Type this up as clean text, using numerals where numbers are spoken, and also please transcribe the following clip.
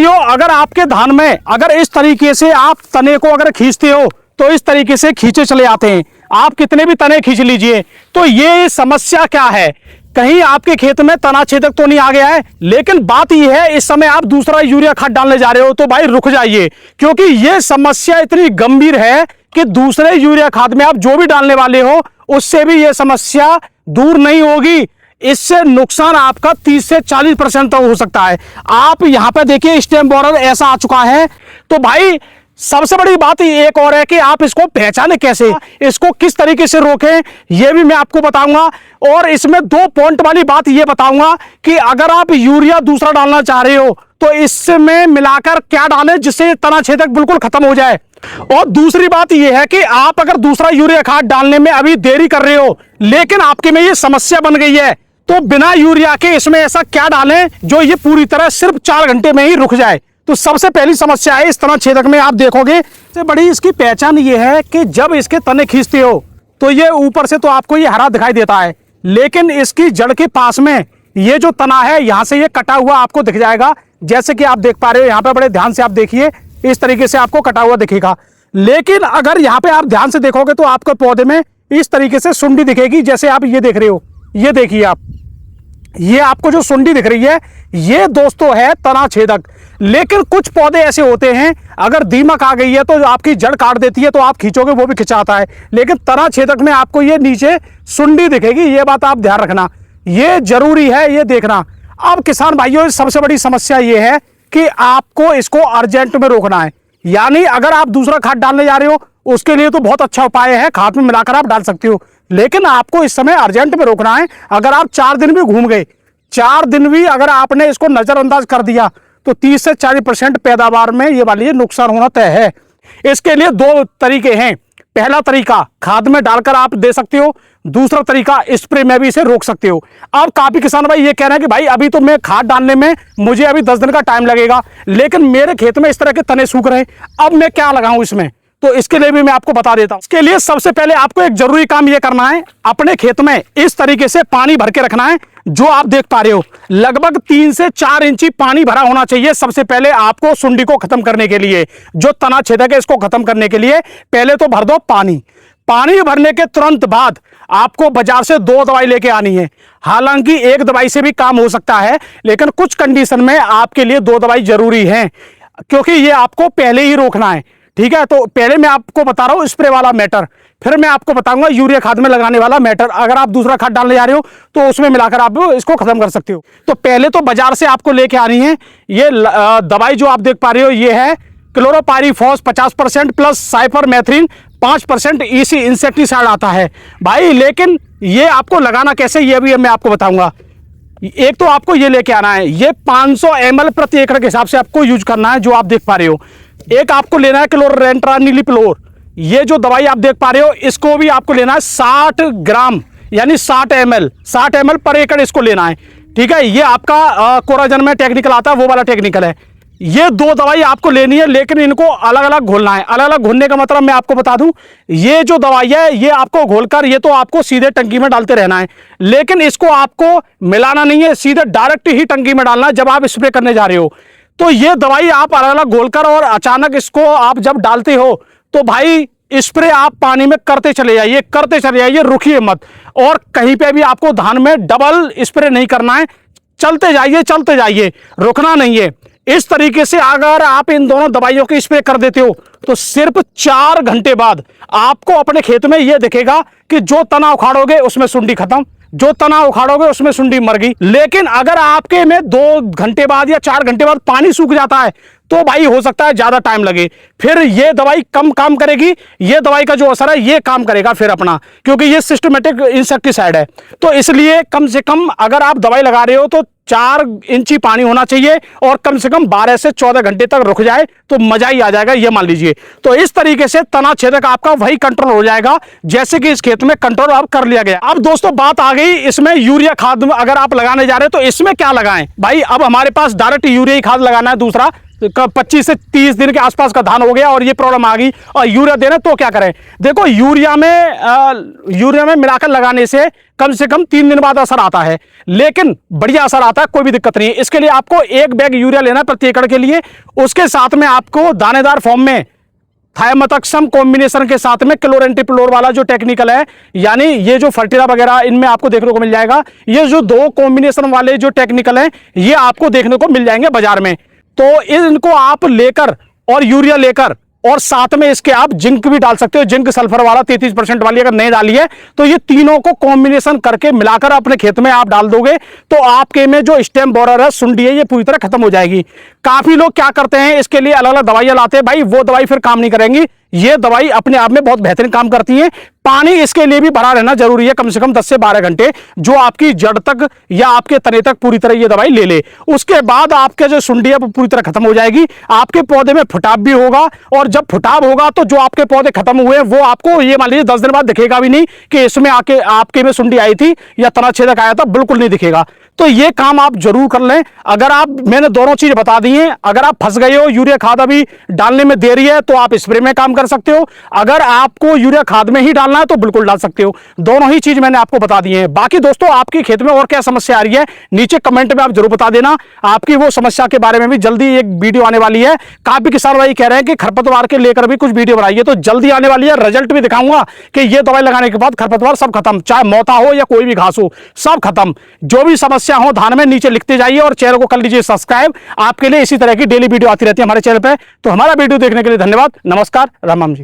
भाइयों, अगर आपके धान में अगर इस तरीके से आप तने को अगर खींचते हो तो इस तरीके से खींचे चले आते हैं, आप कितने भी तने खींच लीजिए। तो ये समस्या क्या है, कहीं आपके खेत में तना छेदक तो नहीं आ गया है। लेकिन बात यह है, इस समय आप दूसरा यूरिया खाद डालने जा रहे हो तो भाई रुक जाइए, क्योंकि ये समस्या इतनी गंभीर है कि दूसरे यूरिया खाद में आप जो भी डालने वाले हो उससे भी ये समस्या दूर नहीं होगी। इससे नुकसान आपका 30 से 40% तक हो सकता है। आप यहां पर देखिए स्टेम बोरर ऐसा आ चुका है। तो भाई सबसे बड़ी बात एक और है कि आप इसको पहचाने कैसे, इसको किस तरीके से रोकें, यह भी मैं आपको बताऊंगा। और इसमें 2 पॉइंट वाली बात यह बताऊंगा कि अगर आप यूरिया दूसरा डालना चाह रहे हो तो इसमें मिलाकर क्या डालें जिससे तना छेदक बिल्कुल खत्म हो जाए। और दूसरी बात यह है कि आप अगर दूसरा यूरिया खाद डालने में अभी देरी कर रहे हो लेकिन आपके में ये समस्या बन गई है, तो बिना यूरिया के इसमें ऐसा क्या डालें जो ये पूरी तरह सिर्फ 4 घंटे में ही रुक जाए। तो सबसे पहली समस्या है इस तना छेदक में, आप देखोगे सबसे बड़ी इसकी पहचान ये है कि जब इसके तने खींचते हो तो ये ऊपर से तो आपको ये हरा दिखाई देता है, लेकिन इसकी जड़ के पास में ये जो तना है यहां से ये कटा हुआ आपको दिख जाएगा। जैसे कि आप देख पा रहे हो, यहां पे बड़े ध्यान से आप देखिए, इस तरीके से आपको कटा हुआ दिखेगा। लेकिन अगर यहां पे आप ध्यान से देखोगे तो आपके पौधे में इस तरीके से सुंडी दिखेगी, जैसे आप ये देख रहे हो, ये देखिए आप, ये आपको जो सुंडी दिख रही है ये दोस्तों है तना छेदक। लेकिन कुछ पौधे ऐसे होते हैं अगर दीमक आ गई है तो आपकी जड़ काट देती है, तो आप खींचोगे वो भी खिंचाता है, लेकिन तना छेदक में आपको ये नीचे सुंडी दिखेगी। ये बात आप ध्यान रखना, ये जरूरी है ये देखना। अब किसान भाइयों, सबसे बड़ी समस्या ये है कि आपको इसको अर्जेंट में रोकना है। यानी अगर आप दूसरा खाद डालने जा रहे हो उसके लिए तो बहुत अच्छा उपाय है, खाद में मिलाकर आप डाल सकते हो, लेकिन आपको इस समय अर्जेंट में रोकना है। अगर आप 4 दिन भी घूम गए, 4 दिन भी अगर आपने इसको नजरअंदाज कर दिया तो 30 से 40% पैदावार में ये वाली नुकसान होना तय है। इसके लिए 2 तरीके हैं। पहला तरीका खाद में डालकर आप दे सकते हो, दूसरा तरीका स्प्रे में भी इसे रोक सकते हो। अब काफी किसान भाई ये कह रहे हैं कि भाई अभी तो मैं खाद डालने में मुझे अभी 10 दिन का टाइम लगेगा, लेकिन मेरे खेत में इस तरह के तने सूख रहे हैं, अब मैं क्या लगाऊं इसमें। तो इसके लिए भी मैं आपको बता देता हूं। इसके लिए सबसे पहले आपको एक जरूरी काम ये करना है, अपने खेत में इस तरीके से पानी भर के रखना है। जो आप देख पा रहे हो लगभग 3 से 4 इंची पानी भरा होना चाहिए। सबसे पहले आपको सुंडी को खत्म करने के लिए, जो तना छेदक है इसको खत्म करने के लिए पहले तो भर दो पानी। पानी भरने के तुरंत बाद आपको बाजार से 2 दवाई लेके आनी है। हालांकि 1 दवाई से भी काम हो सकता है, लेकिन कुछ कंडीशन में आपके लिए 2 दवाई जरूरी है, क्योंकि ये आपको पहले ही रोकना है। ठीक है, तो पहले मैं आपको बता रहा हूं स्प्रे वाला मैटर, फिर मैं आपको बताऊंगा यूरिया खाद में लगाने वाला मैटर। अगर आप दूसरा खाद डालने जा रहे हो तो उसमें मिलाकर आप इसको खत्म कर सकते हो। तो पहले तो बाजार से आपको लेके आनी है ये दवाई, जो आप देख पा रहे हो ये है chlorpyrifos 50% plus cypermethrin 5% EC insecticide आता है भाई। लेकिन ये आपको लगाना कैसे ये भी मैं आपको बताऊंगा। एक तो आपको ये लेके आना है, ये 500 ml प्रति एकड़ के हिसाब से आपको यूज करना है, जो आप देख पा रहे हो। एक आपको लेना है क्लोरेंट्रानिलिप्लोर, ये जो दवाई आप देख पा रहे हो इसको भी आपको लेना है 60 ग्राम यानी 60 ml पर एकड़ इसको लेना है। ठीक है, ये आपका कोराजन में टेक्निकल आता है, वो वाला टेक्निकल है। ये 2 दवाई आपको लेनी है, लेकिन इनको अलग अलग घोलना है। अलग अलग घोलने का मतलब मैं आपको बता दूं, ये जो दवाई है ये आपको घोलकर ये तो आपको सीधे टंकी में डालते रहना है, लेकिन इसको आपको मिलाना नहीं है, सीधे डायरेक्ट ही टंकी में डालना है जब आप स्प्रे करने जा रहे हो। तो ये दवाई आप अलग अलग घोलकर और अचानक इसको आप जब डालते हो तो भाई स्प्रे आप पानी में करते चले जाइए, रुकिए मत। और कहीं पे भी आपको धान में डबल स्प्रे नहीं करना है, चलते जाइए, रुकना नहीं है। इस तरीके से अगर आप इन दोनों दवाइयों की स्प्रे कर देते हो तो सिर्फ 4 घंटे बाद आपको अपने खेत में यह दिखेगा कि जो तना उखाड़ोगे उसमें सुंडी खत्म, जो तना उखाड़ोगे उसमें सुंडी मर गई। लेकिन अगर आपके में 2 घंटे बाद या 4 घंटे बाद पानी सूख जाता है तो भाई हो सकता है ज्यादा टाइम लगे, फिर ये दवाई कम काम करेगी। ये दवाई का जो असर है ये काम करेगा फिर अपना, क्योंकि ये सिस्टमेटिक इंसेक्टिसाइड है। तो इसलिए कम से कम अगर आप दवाई लगा रहे हो तो 4 इंची पानी होना चाहिए और कम से कम 12 से 14 घंटे तक रुक जाए तो मजा ही आ जाएगा, ये मान लीजिए। तो इस तरीके से तना छेदक आपका वही कंट्रोल हो जाएगा जैसे कि इस खेत में कंट्रोल अब कर लिया गया। अब दोस्तों बात आ गई इसमें यूरिया खाद अगर आप लगाने जा रहे हो तो इसमें क्या लगाएं भाई। अब हमारे पास डायरेक्ट यूरिया खाद लगाना है दूसरा, 25 से 30 दिन के आसपास का धान हो गया और ये प्रॉब्लम आ गई और यूरिया देना, तो क्या करें? देखो यूरिया में मिलाकर लगाने से कम 3 दिन बाद असर आता है, लेकिन बढ़िया असर आता है, कोई भी दिक्कत नहीं है। इसके लिए आपको 1 बैग यूरिया लेना है प्रति एकड़ के लिए। उसके साथ में आपको दानेदार फॉर्म में थायमोथक्सम कॉम्बिनेशन के साथ में क्लोरेंटिफ्लोर वाला जो टेक्निकल है, यानी ये जो फर्टिला वगैरह इनमें आपको देखने को मिल जाएगा, ये जो 2 कॉम्बिनेशन वाले जो टेक्निकल हैं ये आपको देखने को मिल जाएंगे बाजार में। तो इनको आप लेकर और यूरिया लेकर और साथ में इसके आप जिंक भी डाल सकते हो, जिंक सल्फर वाला 33% वाली अगर नहीं डाली है तो ये तीनों को कॉम्बिनेशन करके मिलाकर अपने खेत में आप डाल दोगे तो आपके में जो स्टेम बोरर है, सुंडी है, ये पूरी तरह खत्म हो जाएगी। काफी लोग क्या करते हैं, इसके लिए अलग अलग दवाइयां लाते हैं, भाई वो दवाई फिर काम नहीं करेंगी। ये दवाई अपने आप में बहुत बेहतरीन काम करती है। पानी इसके लिए भी भरा रहना जरूरी है, कम से कम 10 से 12 घंटे, जो आपकी जड़ तक या आपके तने तक पूरी तरह ये दवाई ले ले। उसके बाद आपके जो सुंडी है वो पूरी तरह खत्म हो जाएगी, आपके पौधे में फुटाव भी होगा, और जब फुटाव होगा तो जो आपके पौधे खत्म हुए वो आपको ये मान लीजिए 10 दिन बाद दिखेगा भी नहीं कि इसमें आके आपके में सुंडी आई थी या तना छेदक आया था, बिल्कुल नहीं दिखेगा। तो ये काम आप जरूर कर लें। अगर आप, मैंने दोनों चीज बता दी हैं, अगर आप फंस गए हो, यूरिया खाद अभी डालने में देरी है तो आप स्प्रे में काम कर सकते हो, अगर आपको यूरिया खाद में ही डालना है तो बिल्कुल डाल सकते हो। दोनों ही चीज मैंने आपको बता दी है। बाकी दोस्तों, आपके खेत में और क्या समस्या आ रही है नीचे कमेंट में आप जरूर बता देना। आपकी वो समस्या के बारे में भी जल्दी एक वीडियो आने वाली है। काफी किसान भाई कह रहे हैं कि खरपतवार के लेकर भी कुछ वीडियो बनाइए, तो जल्दी आने वाली है। रिजल्ट भी दिखाऊंगा कि ये दवाई लगाने के बाद खरपतवार सब खत्म, चाहे मोथा हो या कोई भी घास हो, सब खत्म। जो भी समस्या हो धान में नीचे लिखते जाइए और चैनल को कर लीजिए सब्सक्राइब। आपके लिए इसी तरह की डेली वीडियो आती रहती है हमारे चैनल पे। तो हमारा वीडियो देखने के लिए धन्यवाद। नमस्कार, राम राम जी।